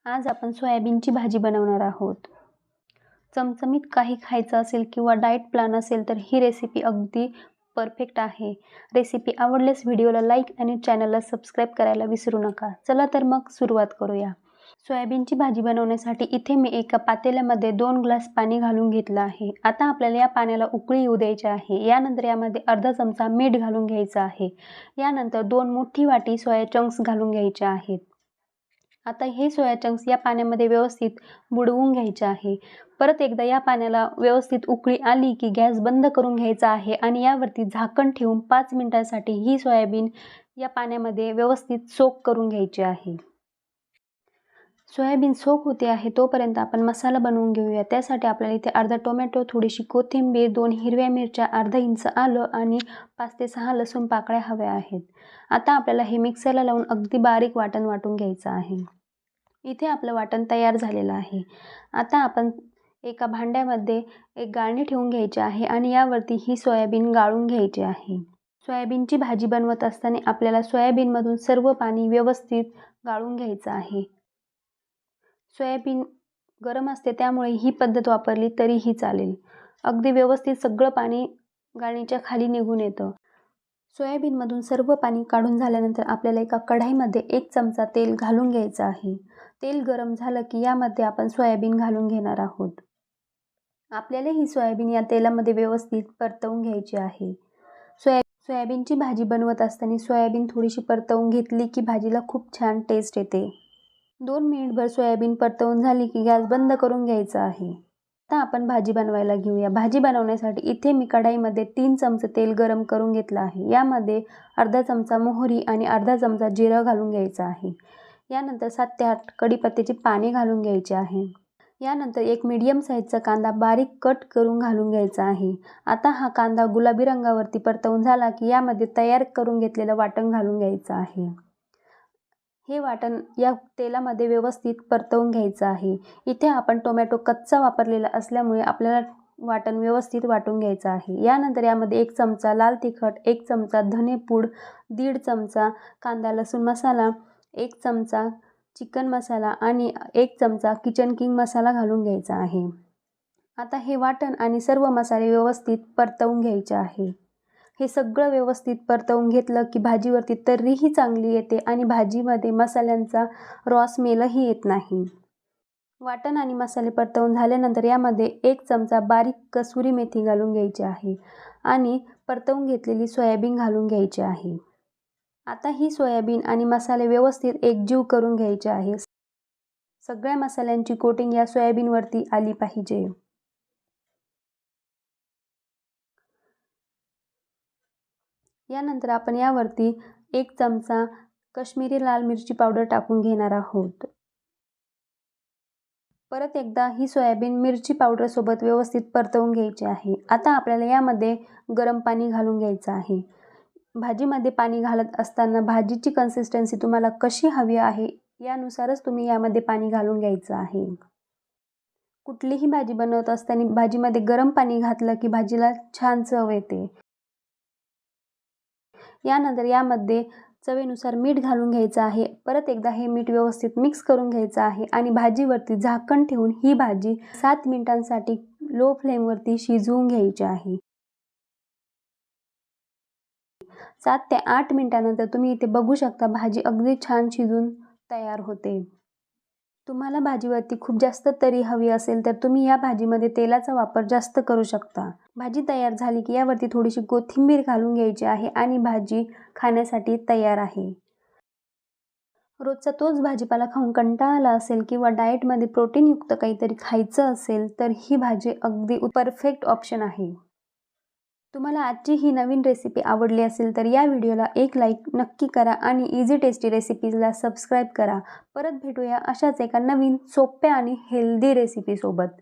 आज आपण सोयाबीनची भाजी बनवणार आहोत. चमचमीत काही खायचं असेल किंवा डाएट प्लॅन असेल तर ही रेसिपी अगदी परफेक्ट आहे. रेसिपी आवडल्यास व्हिडिओला लाईक आणि चॅनलला सबस्क्राईब करायला विसरू नका. चला तर मग सुरुवात करूया. सोयाबीनची भाजी बनवण्यासाठी इथे मी एका पातेल्यामध्ये 2 ग्लास पाणी घालून घेतलं आहे. आता आपल्याला या पाण्याला उकळी येऊ द्यायची आहे. यानंतर यामध्ये अर्धा चमचा मीठ घालून घ्यायचं आहे. यानंतर 2 मोठी वाटी सोया चंक्स घालून घ्यायचे आहेत. आता हे सोया चंक्स या पाण्यामध्ये व्यवस्थित बुडवून घ्यायचे आहे. परत एकदा या पाण्याला व्यवस्थित उकळी आली की गॅस बंद करून घ्यायचा आहे आणि यावरती झाकण ठेवून 5 मिनिटांसाठी ही सोयाबीन या पाण्यामध्ये व्यवस्थित सोक करून घ्यायची आहे. सोयाबीन सोक होते आहे तोपर्यंत आपण मसाला बनवून घेऊया. त्यासाठी आपल्याला इथे अर्धा टोमॅटो, थोडीशी कोथिंबीर, 2 हिरव्या मिरच्या, अर्धा इंच आलं आणि 5 ते 6 लसूण पाकळ्या हव्या आहेत. आता आपल्याला हे मिक्सरला लावून अगदी बारीक वाटण वाटून घ्यायचं आहे. इथे आपलं वाटण तयार झालेलं आहे. आता आपण एका भांड्यामध्ये एक गाळणी ठेवून घ्यायची आहे आणि यावरती ही सोयाबीन गाळून घ्यायची आहे. सोयाबीनची भाजी बनवत असताना आपल्याला सोयाबीनमधून सर्व पाणी व्यवस्थित गाळून घ्यायचं आहे. सोयाबीन गरम असते त्यामुळे ही पद्धत वापरली तरीही चालेल. अगदी व्यवस्थित सगळं पाणी गाळणीच्या खाली निघून येतं. सोयाबीनमधून सर्व पाणी काढून झाल्यानंतर आपल्याला एका कढईमध्ये 1 चमचा तेल घालून घ्यायचं आहे. तेल गरम झालं की यामध्ये आपण सोयाबीन घालून घेणार आहोत. आपल्याला ही सोयाबीन या तेलामध्ये व्यवस्थित परतवून घ्यायची आहे. सोयाबीनची भाजी बनवत असताना सोयाबीन थोडीशी परतवून घेतली की भाजीला खूप छान टेस्ट येते. 2 मिनिटभर सोयाबीन परतवून झाली की गॅस बंद करून घ्यायचा आहे. आता आपण भाजी बनवायला घेऊया. भाजी बनवण्यासाठी इथे मी कढईमध्ये 3 चमचे तेल गरम करून घेतलं आहे. यामध्ये अर्धा चमचा मोहरी आणि अर्धा चमचा जिरं घालून घ्यायचं आहे. यानंतर 7 ते 8 कढीपत्त्याची पाने घालून घ्यायची आहे. यानंतर एक मीडियम साईजचा कांदा बारीक कट करून घालून घ्यायचा आहे. आता हा कांदा गुलाबी रंगावरती परतवून झाला की यामध्ये तयार करून घेतलेलं वाटण घालून घ्यायचं आहे. हे वाटण या तेलामध्ये व्यवस्थित परतवून घ्यायचं आहे. इथे आपण टोमॅटो कच्चा वापरलेला असल्यामुळे आपल्याला वाटण व्यवस्थित वाटून घ्यायचं आहे. यानंतर यामध्ये 1 चमचा लाल तिखट, 1 चमचा धनेपूड, 1.5 चमचा कांदा लसूण मसाला, 1 चमचा चिकन मसाला आणि 1 चमचा किचन किंग मसाला घालून घ्यायचा आहे. आता हे वाटण आणि सर्व मसाले व्यवस्थित परतवून घ्यायचे आहे. हे सगळं व्यवस्थित परतवून घेतलं की भाजीवरती तर्रीही चांगली येते आणि भाजीमध्ये मसाल्यांचा रॉ स्मेलही येत नाही. वाटण आणि मसाले परतवून झाल्यानंतर यामध्ये 1 चमचा बारीक कसुरी मेथी घालून घ्यायची आहे आणि परतवून घेतलेली सोयाबीन घालून घ्यायची आहे. आता ही सोयाबीन आणि मसाले व्यवस्थित एकजीव करून घ्यायचे आहे. सगळ्या मसाल्यांची कोटिंग या सोयाबीनवरती आली पाहिजे. यानंतर आपण यावरती 1 चमचा काश्मीरी लाल मिरची पावडर टाकून घेणार आहोत. परत एकदा ही सोयाबीन मिरची पावडरसोबत व्यवस्थित परतवून घ्यायची आहे. आता आपल्याला यामध्ये गरम पाणी घालून घ्यायचं आहे. भाजीमध्ये पाणी घालत असताना भाजीची कन्सिस्टन्सी तुम्हाला कशी हवी आहे यानुसारच तुम्ही यामध्ये पाणी घालून घ्यायचं आहे. कुठलीही भाजी बनवत असताना भाजीमध्ये गरम पाणी घातलं की भाजीला छान चव येते. यानंतर यामध्ये चवीनुसार मीठ घालून घ्यायचं आहे. परत एकदा हे मीठ व्यवस्थित मिक्स करून घ्यायचं आहे आणि भाजीवरती झाकण ठेवून ही भाजी 7 मिनिटांसाठी लो फ्लेमवरती शिजवून घ्यायची आहे. 7 ते 8 मिनिटांनंतर तुम्ही इथे बघू शकता भाजी अगदी छान शिजून तयार होते. तुम्हाला भाजीवरती खूप जास्त तरी हवी असेल तर तुम्ही या भाजीमध्ये तेलाचा वापर जास्त करू शकता. भाजी तयार झाली की यावरती थोडीशी कोथिंबीर घालून घ्यायची आहे आणि भाजी खाण्यासाठी तयार आहे. रोजचा तोच भाजीपाला खाऊन कंटाळा आला असेल किंवा डाएटमध्ये प्रोटीनयुक्त काहीतरी खायचं असेल तर ही भाजी अगदी परफेक्ट ऑप्शन आहे. तुम्हाला आजची ही नवीन रेसिपी आवडली असेल तर या व्हिडिओला एक लाईक नक्की करा आणि इझी टेस्टी रेसिपीजला सबस्क्राईब करा. परत भेटूया अशाच एका नवीन सोप्या आणि हेल्दी रेसिपीसोबत.